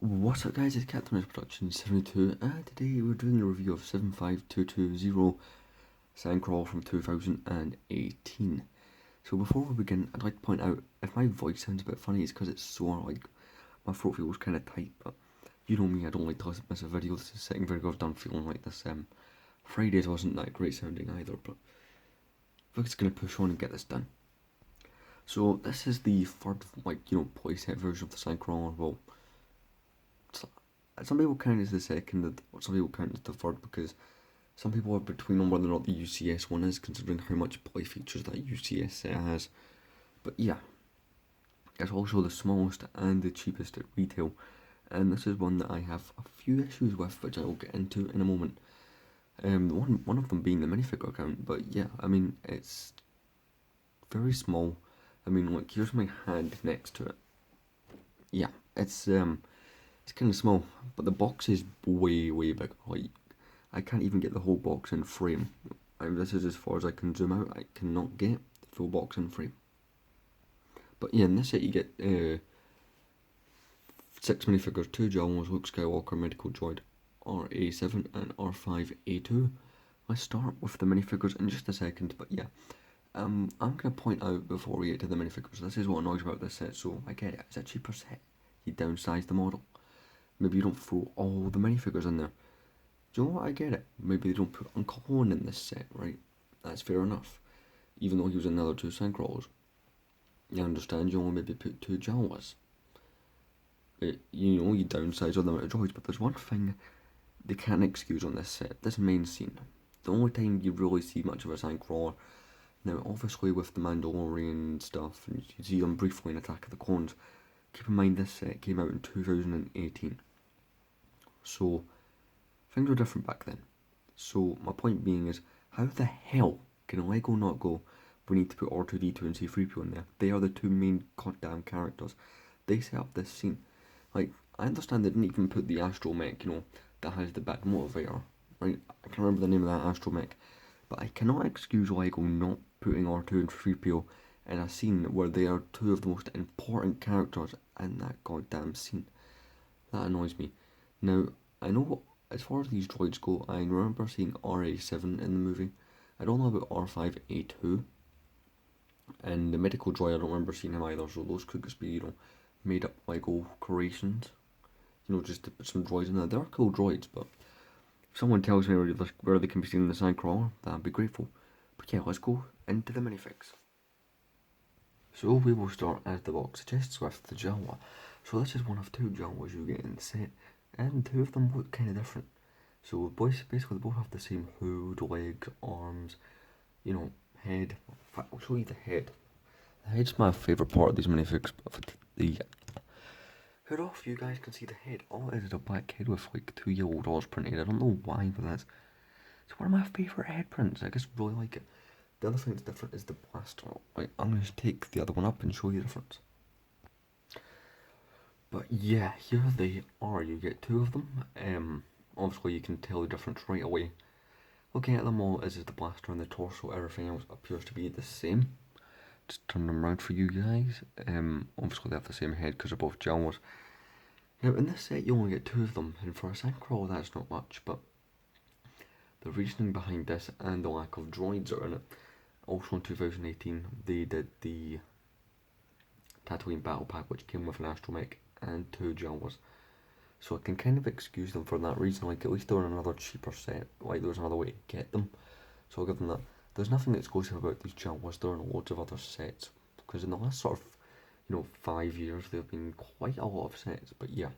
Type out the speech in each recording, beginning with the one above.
What's up guys, it's Captain Production 72 and today we're doing a review of 75220 Sandcrawler from 2018. So before we begin, I'd like to point out, if my voice sounds a bit funny, it's because it's sore, like my throat feels kind of tight, but you know me, I don't like to miss a video. This is the second video I've done feeling like this. Fridays wasn't that great sounding either, but I think it's going to push on and get this done. So this is the third, playset version of the Sandcrawler. Well, some people count it as the second, some people count it as the third, because some people are between on whether or not the UCS one is, considering how much play features that UCS set has. But yeah, it's also the smallest and the cheapest at retail, and this is one that I have a few issues with, which I will get into in a moment. One of them being the minifigure count, but yeah, I mean, it's very small. I mean, like, here's my hand next to it. Yeah, it's kind of small, but the box is way big. Like, I can't even get the whole box in frame. This is as far as I can zoom out. I cannot get the full box in frame. But yeah, in this set you get 6 minifigures, 2 Jawas, Luke Skywalker, Medical Droid, RA7 and R5A2. Let's start with the minifigures in just a second, but yeah. I'm going to point out before we get to the minifigures, this is what annoys me about this set. So I get it, it's a cheaper set. You downsize the model. Maybe you don't throw all the minifigures in there. Do you know what? I get it. Maybe they don't put Uncle Owen in this set, right? That's fair enough. Even though he was in the other 2 Sandcrawlers. I understand you only maybe put 2 Jawas. You know, you downsize all the amount of droids, but there's one thing they can't excuse on this set. This main scene. The only time you really see much of a Sandcrawler. Now, obviously with the Mandalorian stuff, and you see them briefly in Attack of the Clones, keep in mind this set came out in 2018. So, things were different back then. So, my point being is, how the hell can Lego not go, we need to put R2-D2 and C-3PO in there? They are the 2 main goddamn characters. They set up this scene. Like, I understand they didn't even put the astromech, you know, that has the bad motivator, right? I can't remember the name of that astromech. But I cannot excuse Lego not putting R2 and 3PO in a scene where they are 2 of the most important characters in that goddamn scene. That annoys me. Now, I know as far as these droids go, I remember seeing RA7 in the movie. I don't know about R5A2. And the medical droid, I don't remember seeing him either, so those could just be, you know, made up Lego creations. You know, just to put some droids in there. They are cool droids, but if someone tells me where they can be seen in the Sandcrawler, then I'd be grateful. But yeah, let's go into the minifigs. So we will start, as the box suggests, with the Jawa. So this is one of 2 Jawas you get in the set, and 2 of them look kind of different. So basically they both have the same hood, legs, arms, you know, head. In fact, I'll show you the head. The head's my favourite part of these minifigs, but the hood off, you guys can see the head. All it is a black head with like 2 yellow dots printed. I don't know why, but it's one of my favourite head prints. I just really like it. The other thing that's different is the blaster. Like, I'm going to take the other one up and show you the difference. But yeah, here they are. You get 2 of them. Obviously you can tell the difference right away. Looking at them all, is the blaster and the torso. Everything else appears to be the same. Just turn them around for you guys. Obviously they have the same head because they're both Jawas. Now in this set you only get 2 of them, and for a Sandcrawler that's not much, but the reasoning behind this and the lack of droids are in it. Also in 2018 they did the Tatooine Battle Pack, which came with an astromech and 2 Jawas. So I can kind of excuse them for that reason. Like, at least they're in another cheaper set. Like, there was another way to get them. So I'll give them that. There's nothing exclusive about these Jawas. They're in loads of other sets. Because in the last sort of, 5 years, there have been quite a lot of sets. But yeah.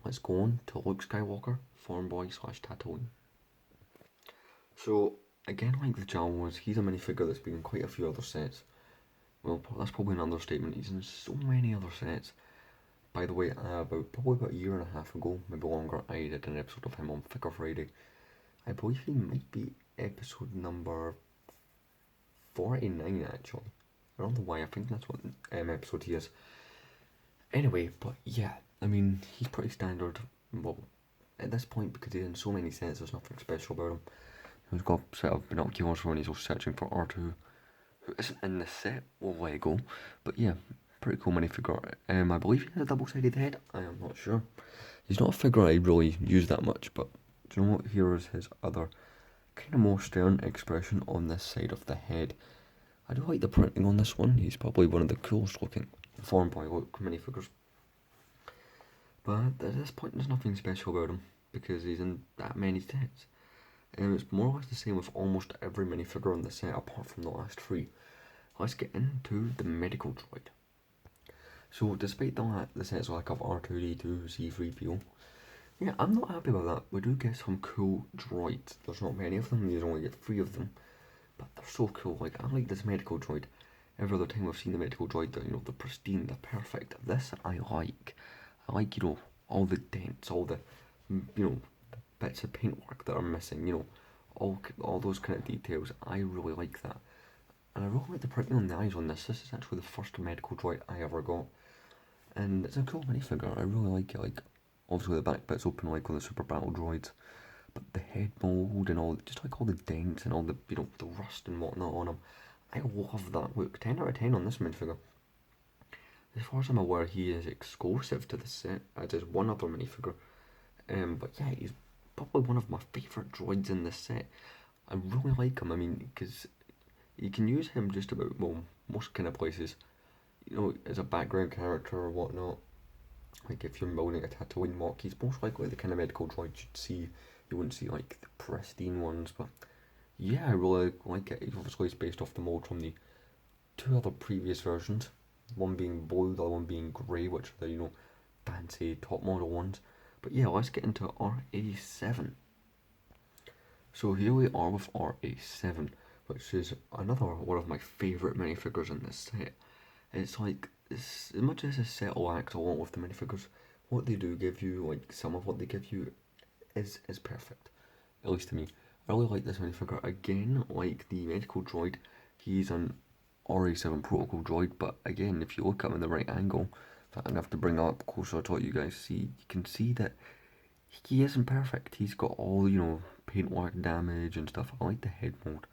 Let's go on to Luke Skywalker, Farm Boy / Tatooine. So, again, like the Jawas, he's a minifigure that's been in quite a few other sets. Well, that's probably an understatement. He's in so many other sets. By the way, probably about a year and a half ago, maybe longer, I did an episode of him on Figure Friday. I believe he might be episode number 49 actually. I don't know why, I think that's what episode he is. Anyway, but yeah, I mean, he's pretty standard. Well, at this point, because he's in so many sets, there's nothing special about him. He's got a set of binoculars when he's searching for R2, who isn't in this set with Lego, but yeah, pretty cool minifigure. I believe he has a double-sided head. I am not sure. He's not a figure I really use that much, but do you know what? Here is his other kind of more stern expression on this side of the head. I do like the printing on this one. He's probably one of the coolest looking foreign boy look minifigures. But at this point, there's nothing special about him because he's in that many sets. It's more or less the same with almost every minifigure on the set apart from the last three. Let's get into the medical droid. So despite the sets like of R2-D2, C3PO, yeah, I'm not happy about that. We do get some cool droids. There's not many of them, you only get 3 of them. But they're so cool. Like, I like this medical droid. Every other time I've seen the medical droid, the pristine, the perfect. This I like. I like, all the dents, all the, bits of paintwork that are missing, all those kind of details. I really like that. And I really like the printing on the eyes on this. This is actually the first medical droid I ever got. And it's a cool minifigure. I really like it. Like, obviously the back bit's open like on the Super Battle droids. But the head mould and all, just like all the dents and all the, the rust and whatnot on him. I love that look. 10 out of 10 on this minifigure. As far as I'm aware, he is exclusive to the set, as is one other minifigure. But yeah, he's probably one of my favourite droids in this set. I really like him, I mean, because you can use him just about, well, most kind of places. As a background character or whatnot. Like if you're building a Tatooine mock, he's most likely the kind of medical droid you'd see. You wouldn't see like the pristine ones, but yeah, I really like it. Obviously, it's based off the mold from the 2 other previous versions. One being blue, the other one being grey, which are the fancy top model ones. But yeah, let's get into RA7. So here we are with RA7, which is another one of my favourite minifigures in this set. It's like, as much as this set lacks a lot with the minifigures, what they do give you, like some of what they give you, is perfect. At least to me. I really like this minifigure. Again, like the medical droid, he's an RA7 protocol droid, but again, if you look at him in the right angle, I'm going to have to bring up closer to let you guys see, you can see that he isn't perfect. He's got all, paintwork damage and stuff. I like the head mold.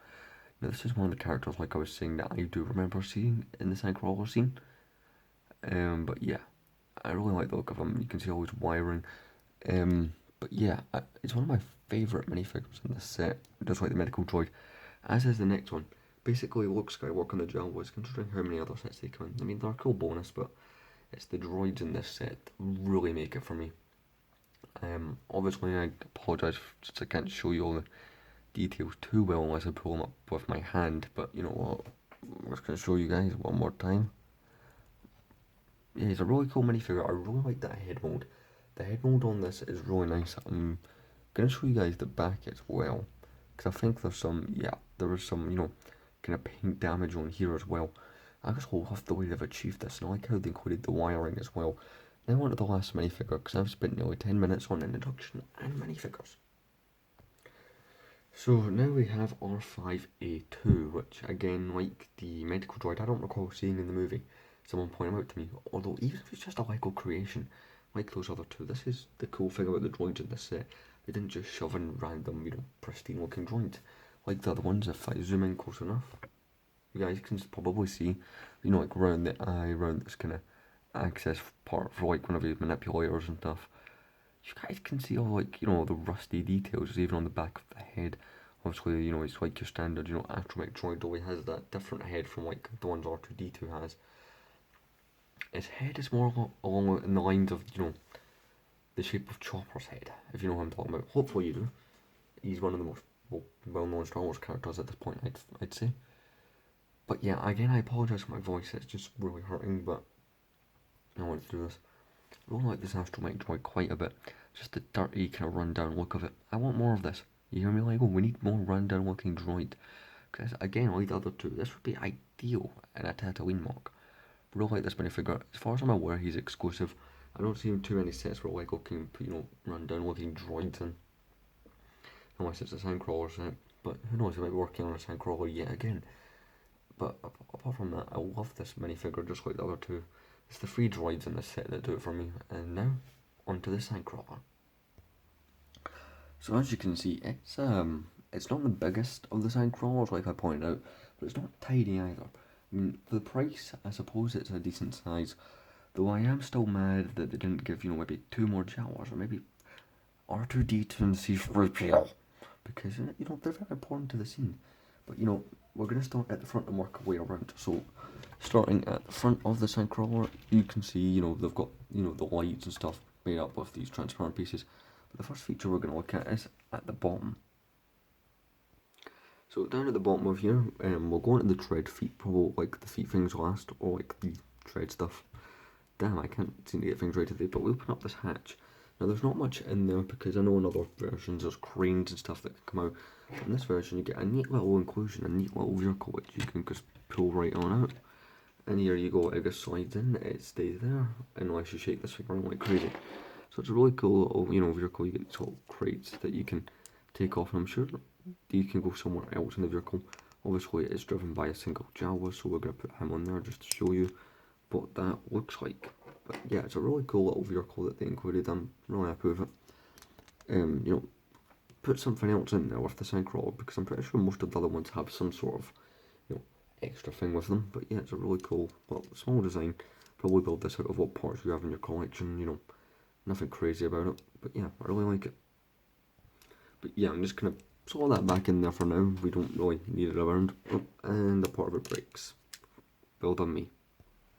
Now, this is one of the characters, like I was saying, that I do remember seeing in the sandcrawler scene. But yeah, I really like the look of him. You can see all his wiring. But yeah, it's one of my favourite minifigures in this set, just like the medical droid, as is the next one. Basically, Luke Skywalker and the Jawas, considering how many other sets they come in. I mean, they're a cool bonus, but it's the droids in this set that really make it for me. Obviously, I apologise since I can't show you all the details too well unless I pull them up with my hand, but you know what, I'm just going to show you guys one more time. Yeah, he's a really cool minifigure. I really like that head mold. The head mold on this is really nice. I'm going to show you guys the back as well, because I think there's some, there is some, kind of paint damage on here as well. I just love the way they've achieved this, and I like how they included the wiring as well. Now on to the last minifigure, because I've spent nearly 10 minutes on introduction and minifigures. So now we have R5A2, which again, like the medical droid, I don't recall seeing in the movie. Someone pointed out to me, although even if it's just a Lego creation, like those other 2, this is the cool thing about the droids in this set. They didn't just shove in random, pristine looking droids. Like the other ones, if I zoom in close enough, you guys can probably see, like around the eye, around this kind of access part for like one of his manipulators and stuff. You guys can see all like, the rusty details even on the back of the head. Obviously, it's like your standard, astromech droid always has that different head from like the ones R2-D2 has. His head is more along in the lines of, the shape of Chopper's head, if you know what I'm talking about. Hopefully you do. He's one of the most well-known Star Wars characters at this point, I'd say. But yeah, again, I apologise for my voice, it's just really hurting, but I want to do this. I really like this astromech droid quite a bit. Just the dirty, kind of run-down look of it. I want more of this. You hear me, Lego? We need more run-down looking droid. Because, again, like the other 2, this would be ideal in a Tatooine mock. I really like this minifigure. As far as I'm aware, he's exclusive. I don't see too many sets where Lego can put, run-down looking droids in. Unless it's a sandcrawler set. But who knows, they might be working on a sandcrawler yet again. But apart from that, I love this minifigure just like the other 2. It's the 3 droids in this set that do it for me. And now, onto the sandcrawler. So as you can see, it's not the biggest of the sandcrawlers like I pointed out, but it's not tiny either. For the price, I suppose it's a decent size. Though I am still mad that they didn't give, maybe 2 more Jawas, or maybe R2D2 and C3PO. Because, they're very important to the scene. But, we're going to start at the front and work our way around. So, starting at the front of the sandcrawler, you can see, they've got, the lights and stuff made up of these transparent pieces. But the first feature we're going to look at is at the bottom. So down at the bottom of here, we'll go into the tread feet, probably like the feet things last, or like the tread stuff. Damn, I can't seem to get things right today, but we'll open up this hatch. Now there's not much in there because I know in other versions there's cranes and stuff that can come out. In this version you get a neat little inclusion, a neat little vehicle which you can just pull right on out. And here you go, it just slides in, it stays there, unless you shake this thing around like crazy. So it's a really cool little, vehicle. You get these little crates that you can take off, and I'm sure you can go somewhere else in the vehicle. Obviously it is driven by a single Jawa, so we're going to put him on there just to show you what that looks like. But yeah, it's a really cool little vehicle that they included. I'm really happy with it. Put something else in there with the sandcrawler, because I'm pretty sure most of the other ones have some sort of, extra thing with them. But yeah, it's a really cool, small design. Probably build this out of what parts you have in your collection, nothing crazy about it. But yeah, I really like it. But yeah, I'm just going to slot that back in there for now. We don't really need it around. Oh, and a part of it breaks. Build on me.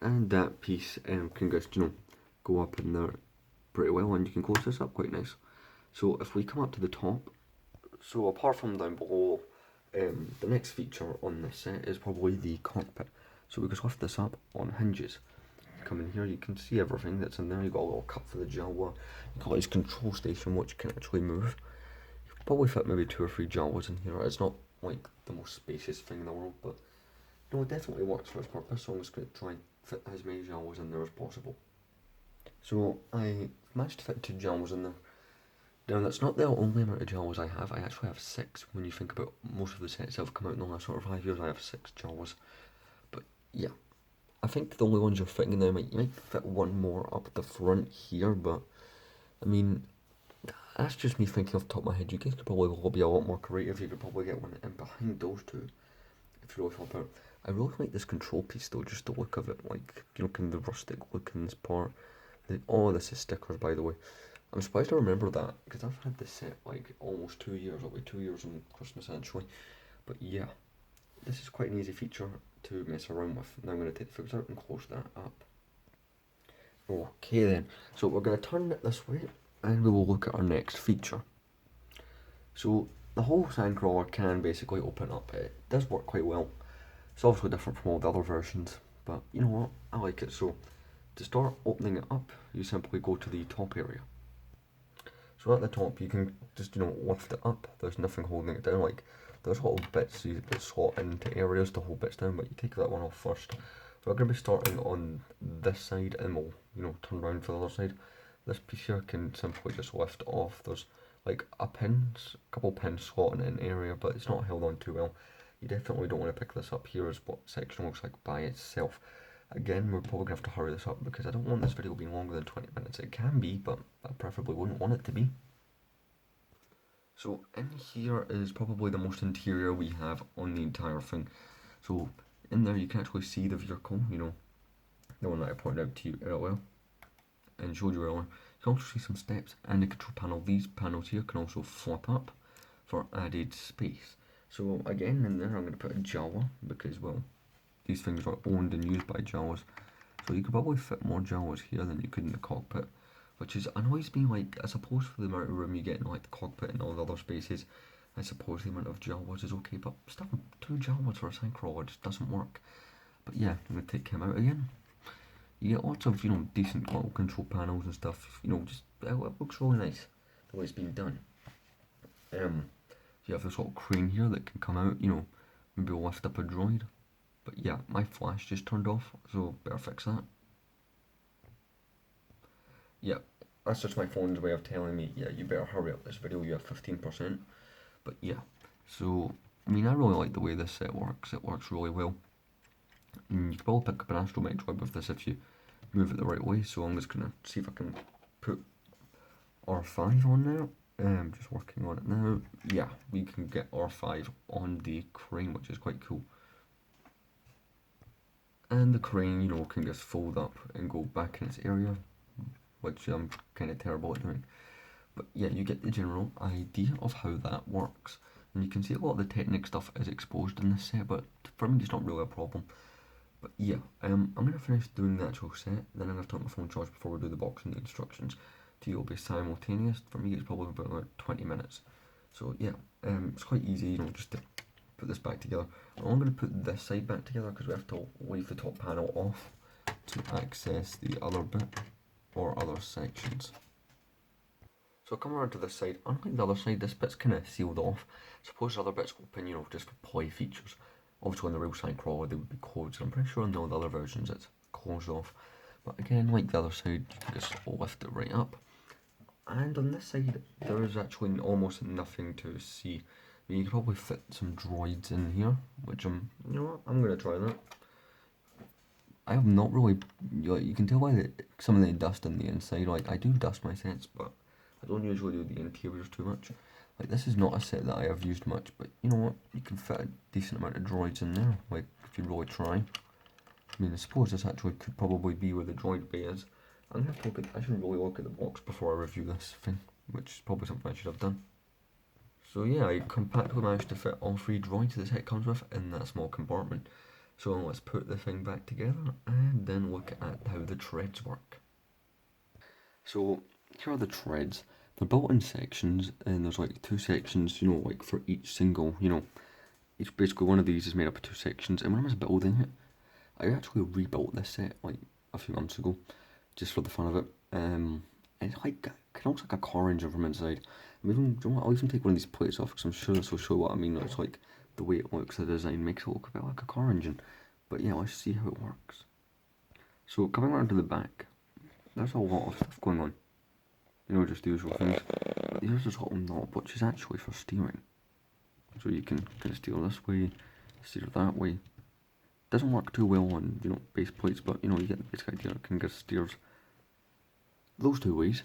And that piece can just, go up in there pretty well, and you can close this up quite nice. So if we come up to the top, so apart from down below, the next feature on this set is probably the cockpit. So we just lift this up on hinges. Come in here, you can see everything that's in there. You've got a little cup for the Jawa. You've got this control station which can actually move. You could probably fit maybe 2 or 3 Jawas in here. It's not like the most spacious thing in the world, but it definitely works for its purpose. So I'm just going to try and fit as many Jawas in there as possible. So I managed to fit 2 Jawas in there. Now that's not the only amount of Jawas I have. I actually have 6. When you think about most of the sets that have come out in the last sort of 5 years, I have 6 Jawas. But yeah, I think the only ones you're fitting in there, you might fit 1 more up the front here, but I mean, that's just me thinking off the top of my head. You guys could probably be a lot more creative. You could probably get one in behind those 2 if you really thought about it. I really like this control piece though, just the look of it, like, kind of the rustic look in this part. Oh, this is stickers, by the way. I'm surprised I remember that, because I've had this set like almost 2 years, it'll be 2 years on Christmas actually. But yeah, this is quite an easy feature to mess around with. Now I'm going to take the figures out and close that up. Okay then, so we're going to turn it this way, and we will look at our next feature. So the whole sandcrawler can basically open up. It does work quite well. It's obviously different from all the other versions, but you know what, I like it. So to start opening it up, you simply go to the top area. So at the top you can just, lift it up. There's nothing holding it down. Like, there's little bits that slot into areas to hold bits down, but you take that one off first. We're going to be starting on this side, and we'll, turn around for the other side. This piece here can simply just lift off. There's like a couple pins slotting in an area, but it's not held on too well. You definitely don't want to pick this up here as what section looks like by itself. Again, we're probably going to have to hurry this up because I don't want this video being longer than 20 minutes. It can be, but I preferably wouldn't want it to be. So in here is probably the most interior we have on the entire thing. So in there you can actually see the vehicle, the one that I pointed out to you earlier and showed you earlier. You can also see some steps and the control panel. These panels here can also flip up for added space. So again, in there I'm going to put a Jawa because, well, these things are owned and used by Jawas. So you could probably fit more Jawas here than you could in the cockpit, which annoys me. Like, I suppose for the amount of room you get in like the cockpit and all the other spaces, I suppose the amount of Jawas is okay, but still 2 Jawas for a sandcrawler just doesn't work. But yeah, I'm going to take him out again. You get lots of, decent little control panels and stuff, it looks really nice the way it's been done. You have this little crane here that can come out, maybe lift up a droid. But yeah, my flash just turned off, so better fix that. Yeah, that's just my phone's way of telling me, yeah, you better hurry up this video, you have 15%. But yeah, so, I really like the way this set works. It works really well. And you can probably pick up an astromech droid with this if you move it the right way. So I'm just going to see if I can put R5 on there. Just working on it now. Yeah, we can get R5 on the crane, which is quite cool. And the crane, you know, can just fold up and go back in its area, which I'm kind of terrible at doing. But yeah, you get the general idea of how that works. And you can see a lot of the technique stuff is exposed in this set, but for me it's not really a problem. But yeah, I'm going to finish doing the actual set, then I'm going to turn my phone charge before we do the box and the instructions. To you it'll be simultaneous, for me it's probably about like 20 minutes. So yeah, it's quite easy, you know, just to put this back together. I'm going to put this side back together because we have to leave the top panel off to access the other bit or other sections. So come around to this side, unlike the other side, this bit's kind of sealed off. Suppose the other bit's open, you know, just for play features. Obviously on the real sandcrawler they would be closed, I'm pretty sure on all the other versions it's closed off. But again, like the other side, you can just lift it right up. And on this side, there is actually almost nothing to see. You can probably fit some droids in here, which you know what, I'm going to try that. I have not really, you can tell by some of the dust on the inside, like I do dust my sets, but I don't usually do the interiors too much. Like this is not a set that I have used much, but you know what, you can fit a decent amount of droids in there, like if you really try. I mean, I suppose this actually could probably be where the droid bay is. I'm going to look at, I should really look at the box before I review this thing, which is probably something I should have done. So yeah, I compactly managed to fit all 3 droids this set comes with in that small compartment. So let's put the thing back together and then look at how the treads work. So here are the treads. They're built in sections, and there's like 2 sections, you know, like for each single, you know, each basically one of these is made up of 2 sections. And when I was building it, I actually rebuilt this set like a few months ago, just for the fun of it. It's like kind of looks like a car engine from inside. I'll even take one of these plates off because I'm sure this will show what I mean. It's like the way it looks, the design makes it look a bit like a car engine. But yeah, let's see how it works. So coming around to the back, there's a lot of stuff going on. You know, just the usual things. Here's this little knob, which is actually for steering. So you can kind of steer this way, steer that way. Doesn't work too well on, you know, base plates, but you know, you get the basic idea. It can get steers those 2 ways.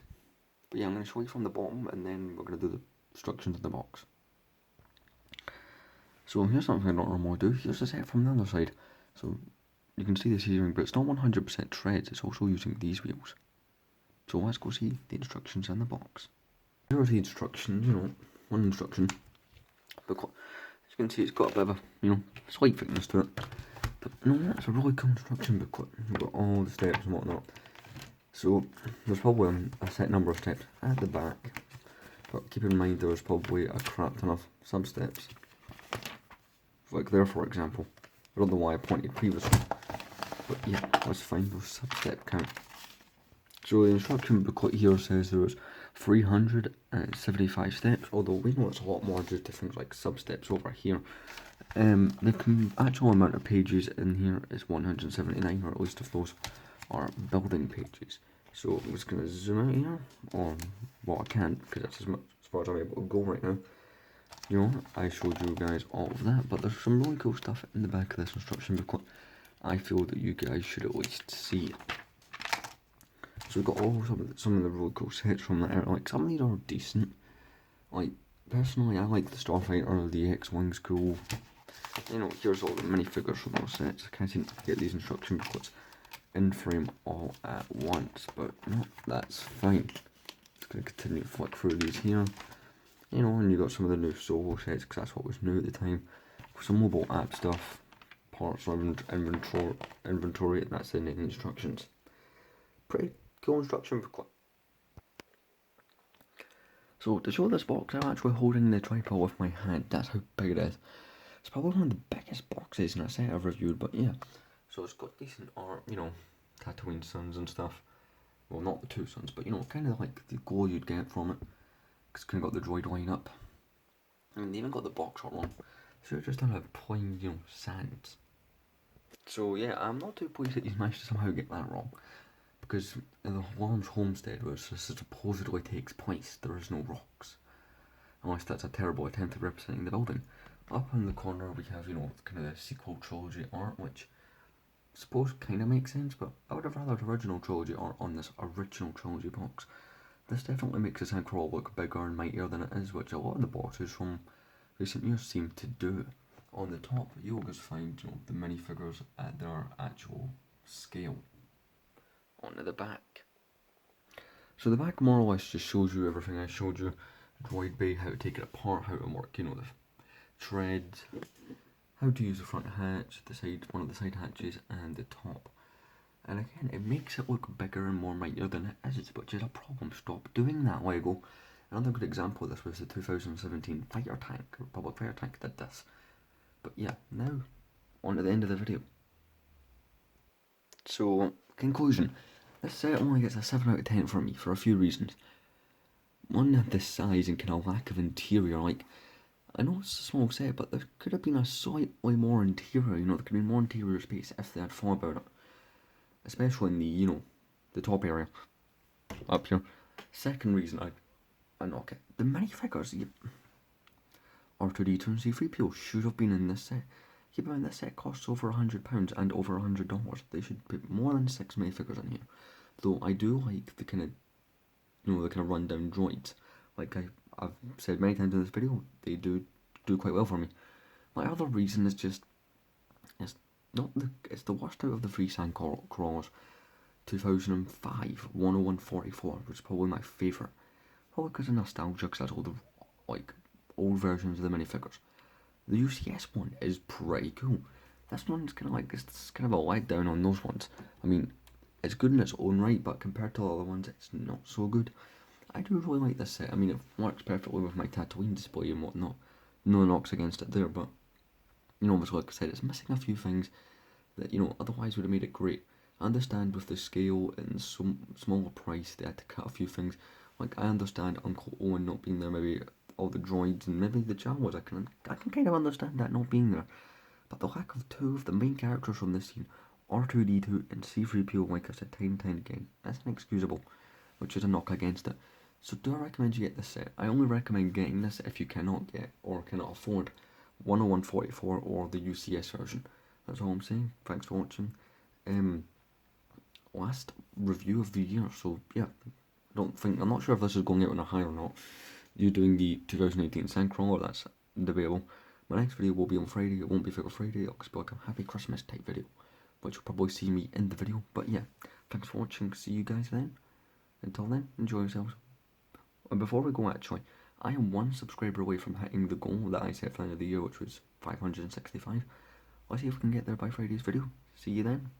But yeah, I'm going to show you from the bottom, and then we're going to do the instructions in the box. So here's something I don't normally do. Here's the set from the other side. So you can see the steering, but it's not 100% treads, it's also using these wheels. So let's go see the instructions in the box. Here are the instructions, you know, one instruction. But as you can see, it's got a bit of a, you know, slight thickness to it. But you know what, it's a really cool instruction booklet. You've got all the steps and whatnot. So there's probably a set number of steps at the back. But keep in mind there's probably a crap ton of sub-steps. Like there, for example. I don't know why I pointed previously. But yeah, let's find those sub-step count. So the instruction booklet here says there's 375 steps, although we know it's a lot more due to things like sub-steps over here. The actual amount of pages in here is 179, or at least if those are building pages. So I'm just going to zoom out here, or well I can't because that's as far as I'm able to go right now. You know, I showed you guys all of that, but there's some really cool stuff in the back of this instruction booklet I feel that you guys should at least see. So we've got all some of the really cool sets from there. Like some of these are decent. Like personally, I like the Starfighter, the X-Wing's cool. You know, here's all the minifigures from those sets. I can't seem to get these instruction booklets in frame all at once, but no, that's fine. Just gonna continue to flick through these here. You know, and you got some of the new Solo sets because that's what was new at the time. Some mobile app stuff, parts of inventory, and that's in the instructions. Pretty cool instruction booklet. So to show this box, I'm actually holding the tripod with my hand. That's how big it is. It's probably one of the biggest boxes in a set I've reviewed, but yeah. So it's got decent art, you know, Tatooine suns and stuff. Well, not the 2 suns, but you know, kind of like the glow you'd get from it. It's kind of got the droid line up. I mean, they even got the box art wrong. So it's just done a plain, you know, sands. So yeah, I'm not too pleased that he's managed to somehow get that wrong. Because in the Lawrence homestead, where this supposedly takes place, there is no rocks. Unless that's a terrible attempt at representing the building. Up in the corner we have, you know, kind of the sequel trilogy art, which I suppose kind of makes sense, but I would have rather the original trilogy art on this original trilogy box. This definitely makes the sandcrawler look bigger and mightier than it is, which a lot of the boxes from recent years seem to do. On the top, you'll just find the minifigures at their actual scale. Onto the back. So the back more or less just shows you everything I showed you. Droid bay, how to take it apart, how to work, the treads, how to use the front hatch, one of the side hatches, and the top. And again, it makes it look bigger and more mightier than it is, which is a problem. Stop doing that, Lego. Another good example of this was the 2017 fighter tank. Republic fighter tank did this. But yeah, now on to the end of the video. So, conclusion. This set only gets a 7 out of 10 from me for a few reasons. One, the size and kind of lack of interior. Like, I know it's a small set, but there could have been a slightly more interior, there could have been more interior space if they had thought about it. Especially in the, the top area. Up here. Second reason I knock it. The minifigures, R2D2 and C3PO should have been in this set. Yeah, but this set costs over £100 and over $100. They should put more than 6 minifigures in here. Though I do like the kind of, the kind of rundown droids. Like I've said many times in this video, they do quite well for me. My other reason is just, it's the worst out of the 3 sandcrawlers. 2005 10144, which is probably my favourite. Probably because of nostalgia, because that's all the old versions of the minifigures. The UCS one is pretty cool. This one's kind of it's kind of a letdown on those ones. I mean, it's good in its own right, but compared to the other ones, it's not so good. I do really like this set. I mean, it works perfectly with my Tatooine display and whatnot. No knocks against it there, but obviously, like I said, it's missing a few things that otherwise would have made it great. I understand with the scale and some smaller price, they had to cut a few things. Like, I understand Uncle Owen not being there, maybe all the droids and maybe the Jawas. I can kind of understand that not being there. But the lack of 2 of the main characters from this scene, R2D2 and C3PO, like I said time and time again, that's inexcusable, which is a knock against it. So do I recommend you get this set? I only recommend getting this if you cannot get or cannot afford 10144 or the UCS version. That's all I'm saying. Thanks for watching. Last review of the year, so yeah, I'm not sure if this is going out on a high or not. You're doing the 2018 sandcrawler, that's debatable. My next video will be on Friday. It won't be Fatal Friday, it'll just be like a Happy Christmas type video, which you'll probably see me in the video. But yeah, thanks for watching, see you guys then. Until then, enjoy yourselves. And before we go, actually, I am 1 subscriber away from hitting the goal that I set for the end of the year, which was 565. Let's see if we can get there by Friday's video. See you then.